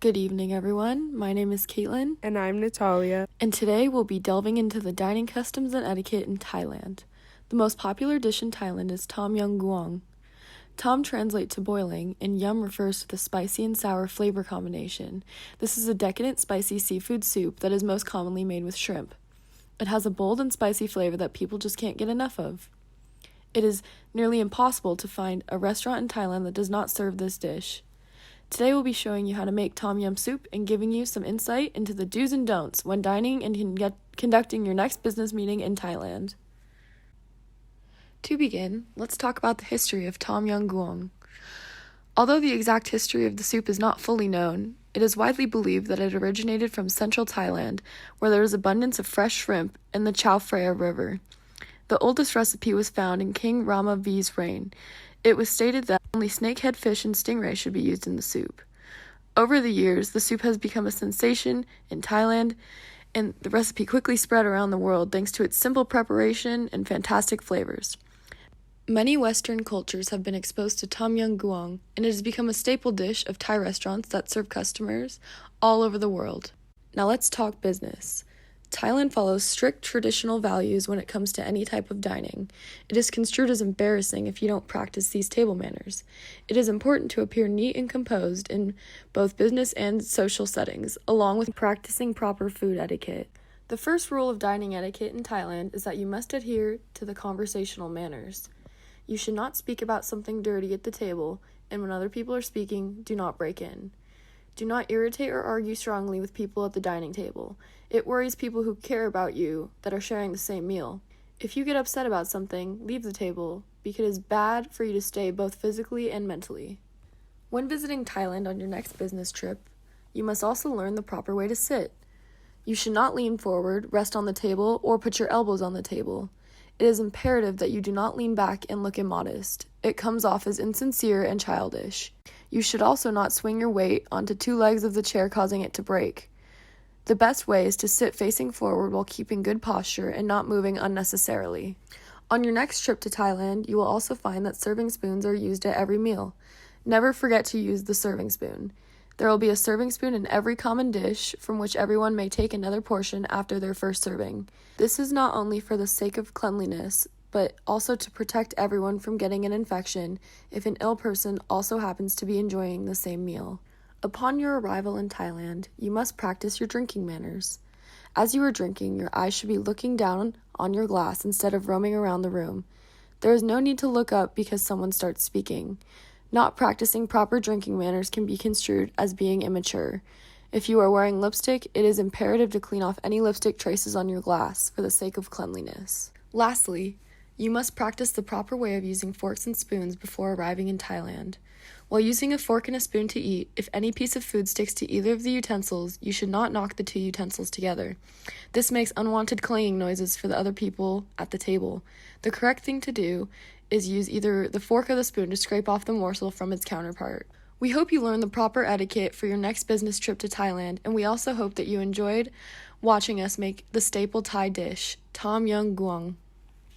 Good evening, everyone. My name is Katelin. And I'm Natalia. And today we'll be delving into the dining customs and etiquette in Thailand. The most popular dish in Thailand is Tom Yum Goong. Tom translates to boiling, and yum refers to the spicy and sour flavor combination. This is a decadent spicy seafood soup that is most commonly made with shrimp. It has a bold and spicy flavor that people just can't get enough of. It is nearly impossible to find a restaurant in Thailand that does not serve this dish. Today we'll be showing you how to make tom yum soup and giving you some insight into the do's and don'ts when dining and conducting your next business meeting in Thailand. To begin, let's talk about the history of Tom Yum Goong. Although the exact history of the soup is not fully known, it is widely believed that it originated from central Thailand, where there is abundance of fresh shrimp in the Chao Phraya River. The oldest recipe was found in King Rama V's reign. It was stated that only snakehead fish and stingray should be used in the soup. Over the years, the soup has become a sensation in Thailand, and the recipe quickly spread around the world thanks to its simple preparation and fantastic flavors. Many Western cultures have been exposed to Tom Yum Goong, and it has become a staple dish of Thai restaurants that serve customers all over the world. Now let's talk business. Thailand follows strict traditional values when it comes to any type of dining. It is construed as embarrassing if you don't practice these table manners. It is important to appear neat and composed in both business and social settings, along with practicing proper food etiquette. The first rule of dining etiquette in Thailand is that you must adhere to the conversational manners. You should not speak about something dirty at the table, and when other people are speaking, do not break in. Do not irritate or argue strongly with people at the dining table. It worries people who care about you that are sharing the same meal. If you get upset about something, leave the table, because it is bad for you to stay both physically and mentally. When visiting Thailand on your next business trip, you must also learn the proper way to sit. You should not lean forward, rest on the table, or put your elbows on the table. It is imperative that you do not lean back and look immodest. It comes off as insincere and childish. You should also not swing your weight onto two legs of the chair, causing it to break. The best way is to sit facing forward while keeping good posture and not moving unnecessarily. On your next trip to Thailand, you will also find that serving spoons are used at every meal. Never forget to use the serving spoon. There will be a serving spoon in every common dish, from which everyone may take another portion after their first serving. This is not only for the sake of cleanliness, but also to protect everyone from getting an infection if an ill person also happens to be enjoying the same meal. Upon your arrival in Thailand, you must practice your drinking manners. As you are drinking, your eyes should be looking down on your glass instead of roaming around the room. There is no need to look up because someone starts speaking. Not practicing proper drinking manners can be construed as being immature. If you are wearing lipstick, it is imperative to clean off any lipstick traces on your glass for the sake of cleanliness. Lastly, you must practice the proper way of using forks and spoons before arriving in Thailand. While using a fork and a spoon to eat, if any piece of food sticks to either of the utensils, you should not knock the two utensils together. This makes unwanted clanging noises for the other people at the table. The correct thing to do is use either the fork or the spoon to scrape off the morsel from its counterpart. We hope you learned the proper etiquette for your next business trip to Thailand, and we also hope that you enjoyed watching us make the staple Thai dish, Tom Yum Goong.